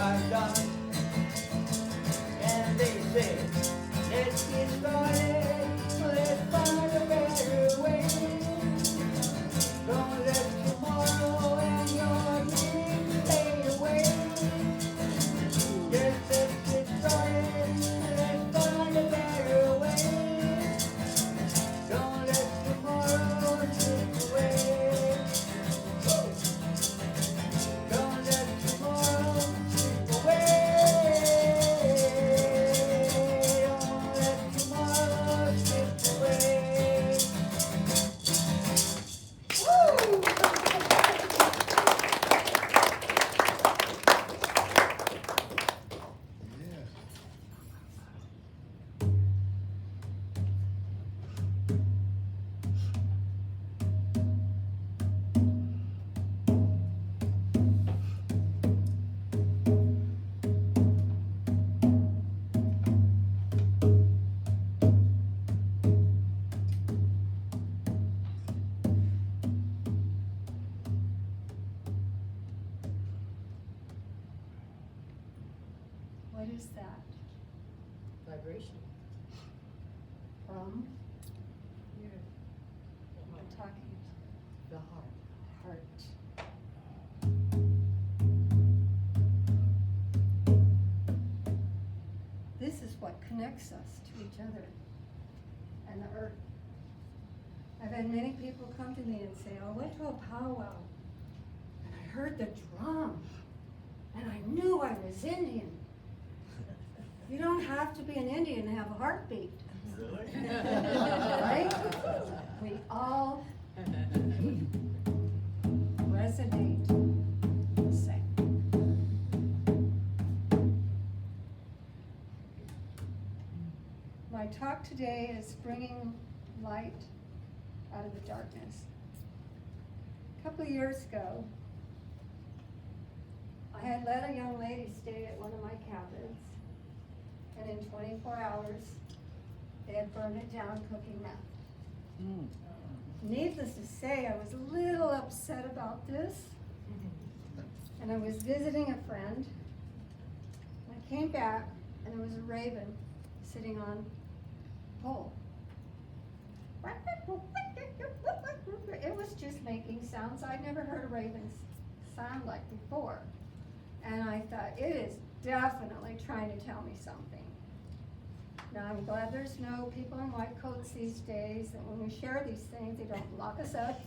I've done. And they say, let's get started, let's find a better way. Don't let tomorrow and your dreams fade away. Just let's get started, let's find a better way. Don't let tomorrow slip away. Don't let tomorrow slip away. Don't let tomorrow slip away. Woo! What is that? Vibration. From? Your We're talking the heart. heart. This is what connects us to each other and the earth. I've had many people come to me and say, I went to a powwow and I heard the drum and I knew I was Indian. You don't have to be an Indian to have a heartbeat. Right? We all resonate the same. My talk today is bringing light out of the darkness. A couple of years ago, I had let a young lady stay at one of my cabins, and in 24 hours, they had burned it down cooking meth. Needless to say, I was a little upset about this, and I was visiting a friend. I came back, and there was a raven sitting on a pole. It was just making sounds I'd never heard a raven sound like before. And I thought, it is definitely trying to tell me something. Now, I'm glad there's no people in white coats these days, and when we share these things, they don't lock us up.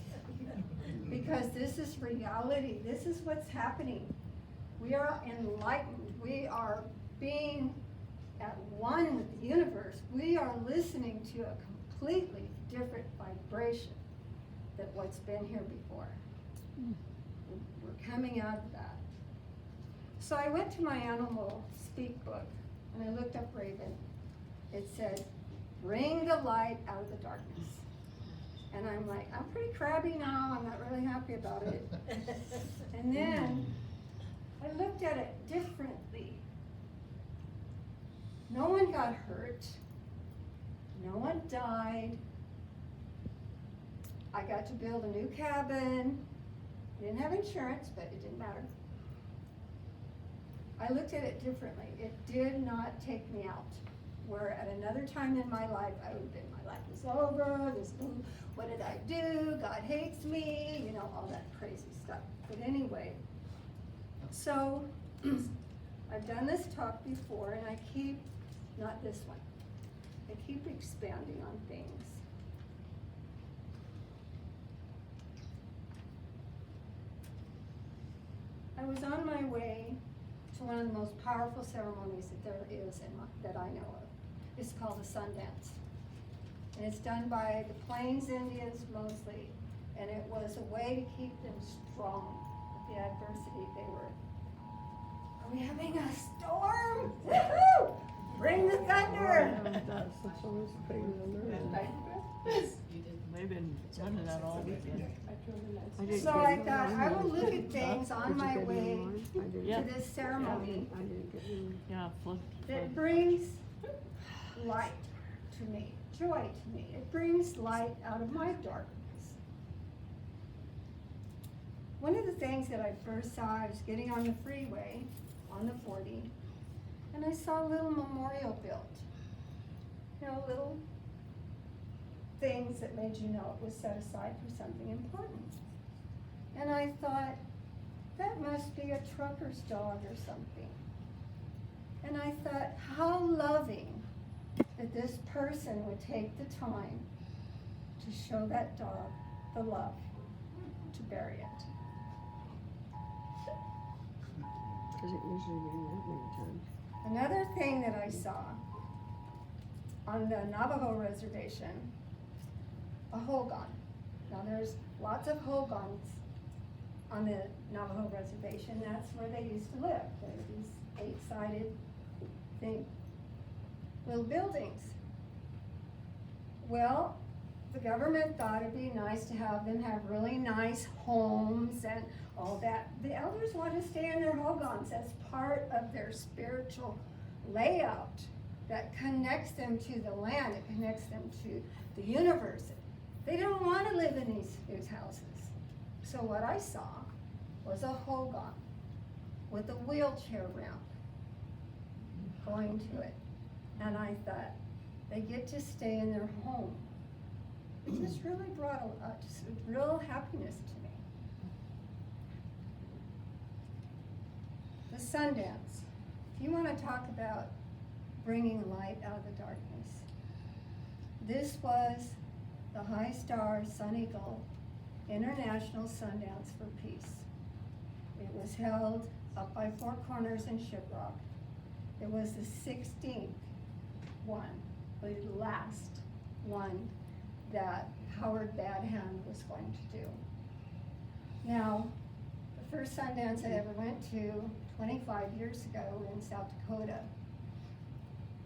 Because this is reality. This is what's happening. We are enlightened. We are being at one with the universe. We are listening to a completely different vibration than what's been here before. We're coming out of that. So I went to my animal speak book and I looked up raven. It said, bring the light out of the darkness. And I'm like, I'm pretty crabby now, I'm not really happy about it. And then I looked at it differently. No one got hurt. No one died. I got to build a new cabin. I didn't have insurance, but it didn't matter. I looked at it differently. It did not take me out. Where at another time in my life, I would have been, my life is over, what did I do? God hates me, you know, all that crazy stuff. But anyway, so I've done this talk before, and I keep, not this one, I keep expanding on things. I was on my way to one of the most powerful ceremonies that there is that I know of. It's called the Sundance. And it's done by the Plains Indians mostly. And it was a way to keep them strong with the adversity they were. Are we having a storm? Woo-hoo! Bring the thunder! They've been running that all weekend. So I thought, I will look at things on my way to this ceremony Yeah, that brings light to me, joy to me. It brings light out of my darkness. One of the things that I first saw, I was getting on the freeway on the 40, and I saw a little memorial built. You know, little things that made you know it was set aside for something important. And I thought, that must be a trucker's dog or something. And I thought, how loving that this person would take the time to show that dog the love to bury it. Doesn't usually rain that many times. Another thing that I saw on the Navajo reservation, a hogan. Now there's lots of hogans on the Navajo reservation. That's where they used to live. They're these 8-sided little buildings. Well, the government thought it'd be nice to have them have really nice homes and all that. The elders want to stay in their hogans as part of their spiritual layout that connects them to the land, it connects them to the universe. They don't want to live in these houses. So what I saw was a hogan with a wheelchair ramp going to it. And I thought, they get to stay in their home. It just really brought a real happiness to me. The Sundance. If you want to talk about bringing light out of the darkness, this was the High Star Sun Eagle International Sundance for Peace. It was held up by Four Corners in Shiprock. It was the 16th one, the last one that Howard Badhand was going to do. Now, the first Sundance I ever went to 25 years ago in South Dakota,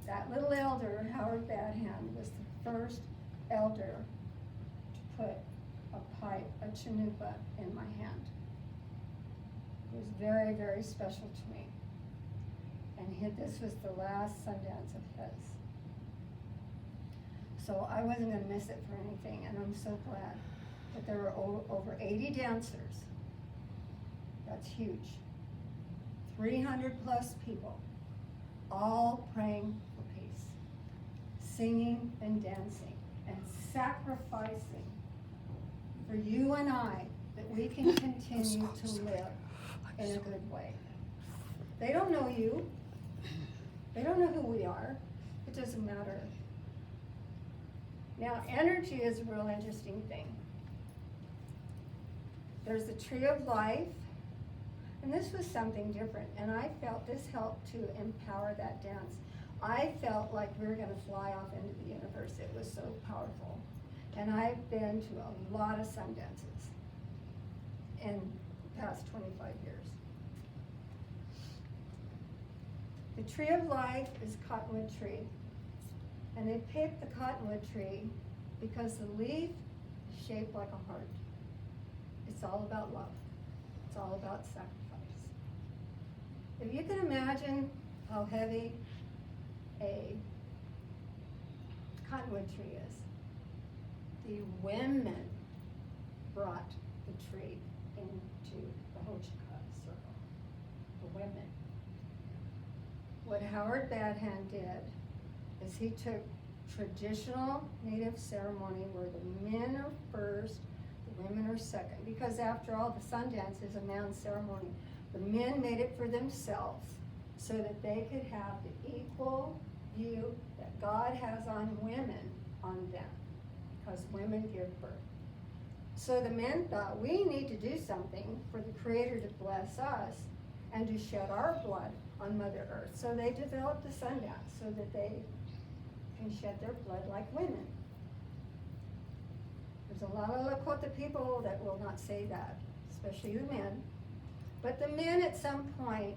that little elder, Howard Badhand, was the first elder to put a pipe, a chanupa, in my hand. It was very, very special to me. And this was the last Sundance of his. So I wasn't going to miss it for anything, and I'm so glad that there were over 80 dancers. That's huge. 300 plus people, all praying for peace, singing and dancing and sacrificing for you and I, that we can continue to live in a good way. They don't know you. They don't know who we are. It doesn't matter. Now, energy is a real interesting thing. There's the tree of life, and this was something different, and I felt this helped to empower that dance. I felt like we were going to fly off into the universe. It was so powerful. And I've been to a lot of Sundances in the past 25 years. The tree of life is cottonwood tree. And they picked the cottonwood tree because the leaf is shaped like a heart. It's all about love. It's all about sacrifice. If you can imagine how heavy a cottonwood tree is, the women brought the tree into the Yucca circle. The women. What Howard Badhand did is he took traditional Native ceremony where the men are first, the women are second. Because after all, the Sundance is a man's ceremony. The men made it for themselves so that they could have the equal view that God has on women on them. Because women give birth. So the men thought, we need to do something for the Creator to bless us and to shed our blood on Mother Earth. So they developed the Sundance so that they can shed their blood like women. There's a lot of Lakota people that will not say that, especially the men. But the men at some point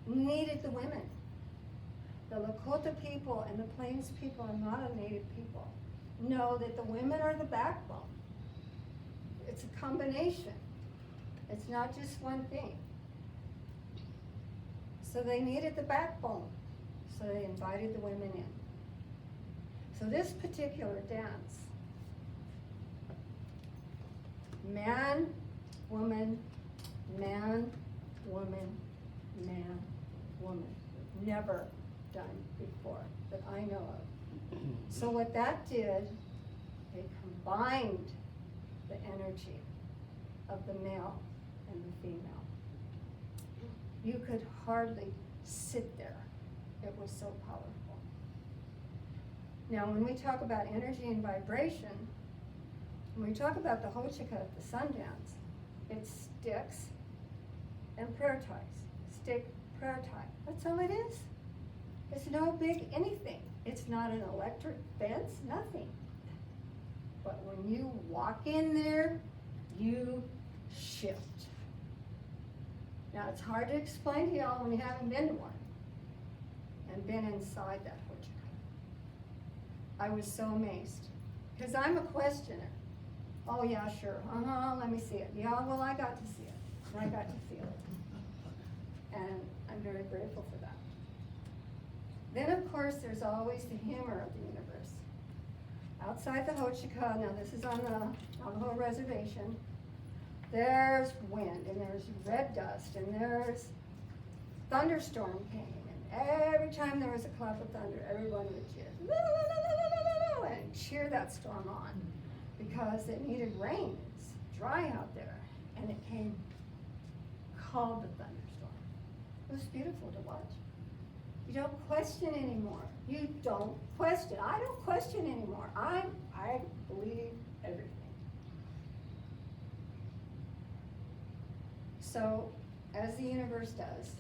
needed the women. The Lakota people and the Plains people are not a Native people. Know that the women are the backbone. It's a combination. It's not just one thing. So they needed the backbone. So they invited the women in. So this particular dance, man, woman, never done before that I know of. So what that did, it combined the energy of the male and the female. You could hardly sit there. It was so powerful. Now, when we talk about energy and vibration, when we talk about the Hochika at the Sundance, it's sticks and prayer ties. Stick, prayer tie. That's all it is. It's no big anything. It's not an electric fence, nothing. But when you walk in there, you shift. Now, it's hard to explain to y'all when you haven't been to one and been inside that Hochika. I was so amazed, because I'm a questioner. Oh yeah, sure, let me see it. Yeah, well, I got to see it, and I got to feel it. And I'm very grateful for that. Then, of course, there's always the humor of the universe. Outside the Hochika, now this is on the whole reservation, there's wind, and there's red dust, and there's thunderstorm came, and every time there was a clap of thunder, everyone would cheer, and cheer that storm on, because it needed rain. It's dry out there, and it came called the thunderstorm. It was beautiful to watch. You don't question anymore. You don't question. I don't question anymore. I believe everything. So, as the universe does,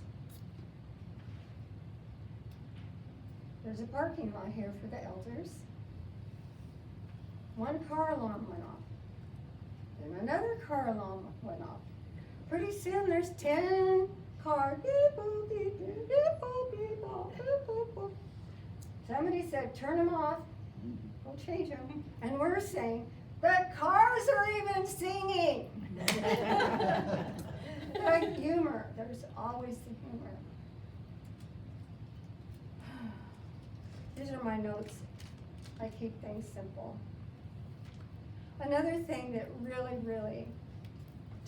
there's a parking lot here for the elders. One car alarm went off. Then another car alarm went off. Pretty soon there's 10 cars. Beep, boop, beep, beep, beep, boop, beep, boop, boop, boop, boop. Somebody said, turn them off. We'll change them. And we're saying, the cars are even singing. The humor. There's always the humor. These are my notes. I keep things simple. Another thing that really, really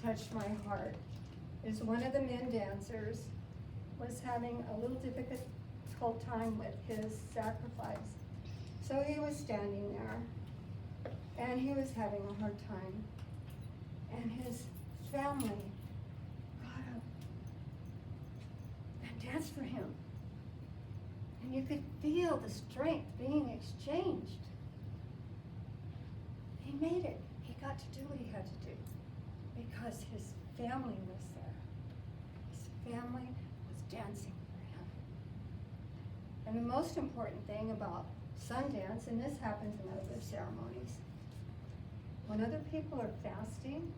touched my heart is one of the men dancers was having a little difficult time with his sacrifice. So he was standing there, and he was having a hard time. And his family got up and danced for him. And you could feel the strength being exchanged. He made it. He got to do what he had to do because his family was there. His family was dancing for him. And the most important thing about Sundance, and this happens in other ceremonies, when other people are fasting,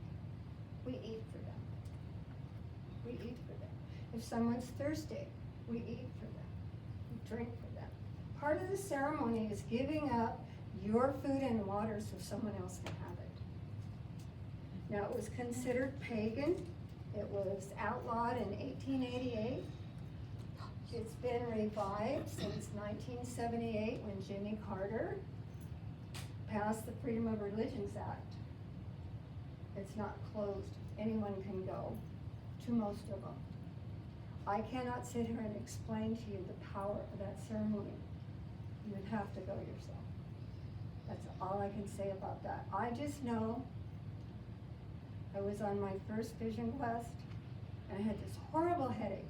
we eat for them. We eat for them. If someone's thirsty, we eat for them. We drink for them. Part of the ceremony is giving up your food and water so someone else can have it. Now, it was considered pagan. It was outlawed in 1888. It's been revived since 1978 when Jimmy Carter passed the Freedom of Religions Act. It's not closed. Anyone can go to most of them. I cannot sit here and explain to you the power of that ceremony. You would have to go yourself. That's all I can say about that. I just know I was on my first vision quest, and I had this horrible headache.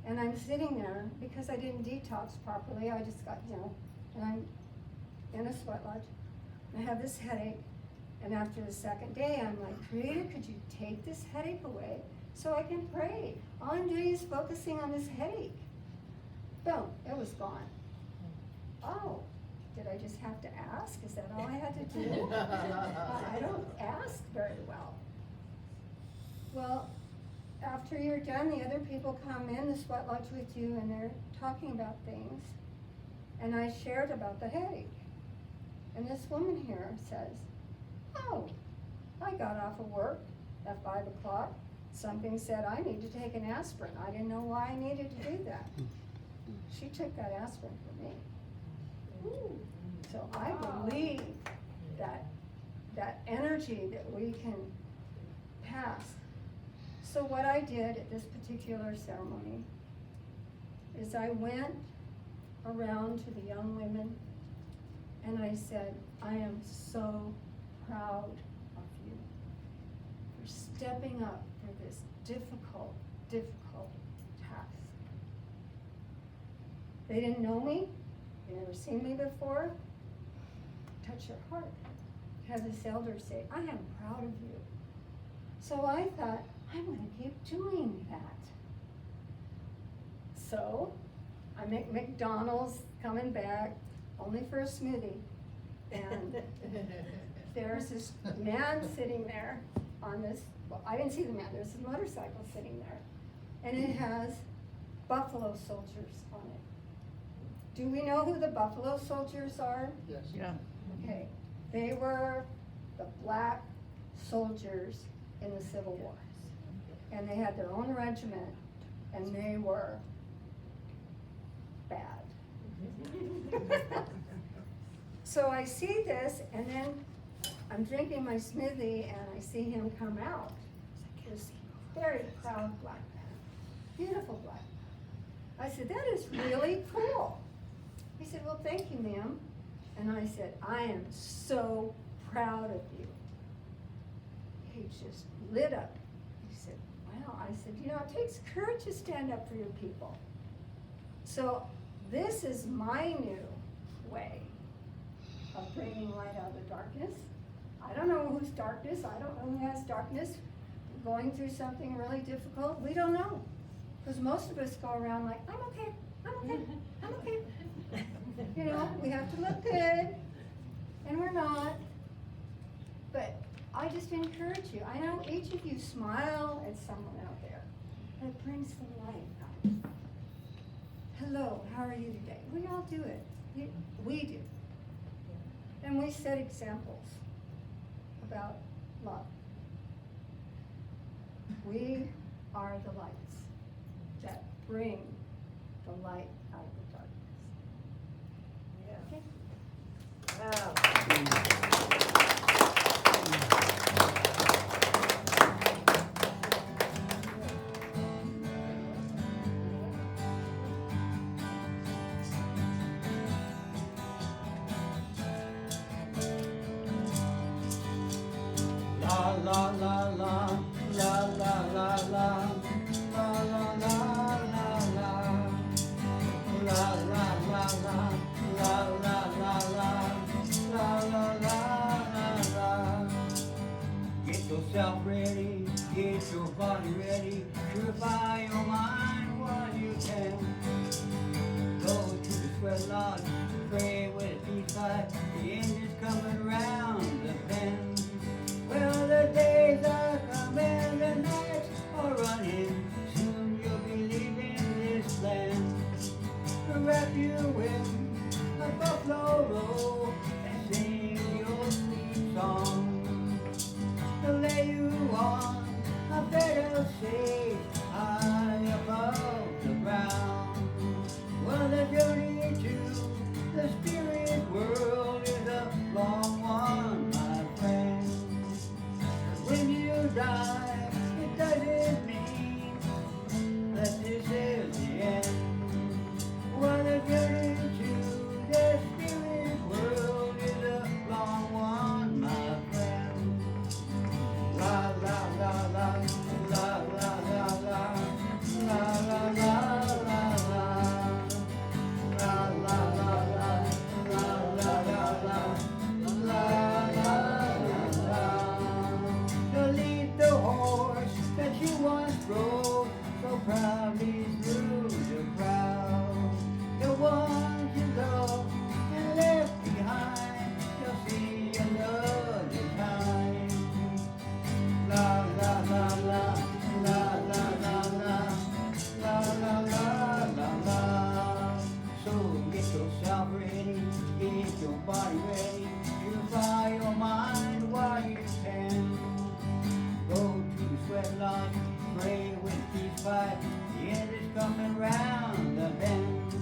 And I'm sitting there because I didn't detox properly. I just got, and I'm in a sweat lodge. I have this headache, and after the second day, I'm like, Creator, could you take this headache away so I can pray? All I'm doing is focusing on this headache. Boom, it was gone. Oh, did I just have to ask? Is that all I had to do? I don't ask very well. Well, after you're done, the other people come in the sweat lodge with you, and they're talking about things. And I shared about the headache. And this woman here says, oh, I got off of work at 5 o'clock. Something said I need to take an aspirin. I didn't know why I needed to do that. She took that aspirin for me. Ooh. So I believe that energy that we can pass. So what I did at this particular ceremony is I went around to the young women and I said, I am so proud of you for stepping up for this difficult, difficult task. They didn't know me, they never seen me before. Touch their heart. Have this elder say, I am proud of you. So I thought, I'm gonna keep doing that. So I make McDonald's coming back, only for a smoothie. And there's this man sitting there on this, well, I didn't see the man, there's a motorcycle sitting there. And it has buffalo soldiers on it. Do we know who the buffalo soldiers are? Yes. Yeah. Okay, they were the black soldiers in the Civil War. And they had their own regiment, and they were bad. So I see this, and then I'm drinking my smoothie, and I see him come out. This very proud black man, beautiful black man. I said, that is really cool. He said, well, thank you, ma'am. And I said, I am so proud of you. He just lit up. He said, wow. I said, you know, it takes courage to stand up for your people. So this is my new way of bringing light out of the darkness. I don't know whose darkness. I don't know who has darkness, going through something really difficult. We don't know. Because most of us go around like, I'm okay, I'm okay, I'm okay. You know, we have to look good, and we're not. But I just encourage you. I know each of you smile at someone out there. That brings the light out. Hello, how are you today? We all do it. We do. And we set examples about love. We are the lights that bring the light out of the darkness. La la la la la la la la la la la la la la la la la la la la. Get yourself ready, get your body ready, purify your mind while you can. Go to the sweat lodge, pray with a peace pipe, the end is coming round the bend. Well, the days are coming, the nights are running, soon you'll be leaving this land. To wrap you in a buffalo robe and sing your sweet song. To lay you on a bed of shade high above the ground. Well, the journey to the spirit world is a long one, my friend. When you die, it doesn't mean that this is the end. Well, the journey to the spirit world is a long one, my friend. La la la la la la la la la la la la la la la to lead the horse that you once rode so proudly through the crowd. The ones you loved and left behind, you'll see another time. La la la la la la la la la la la la la. So get yourself ready, get your body ready, purify your mind while you can. Go to the sweat lodge, pray with peace pipe, the end is coming round the bend.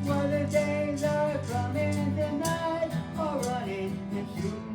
Well, the days are coming, the nights are running, and soon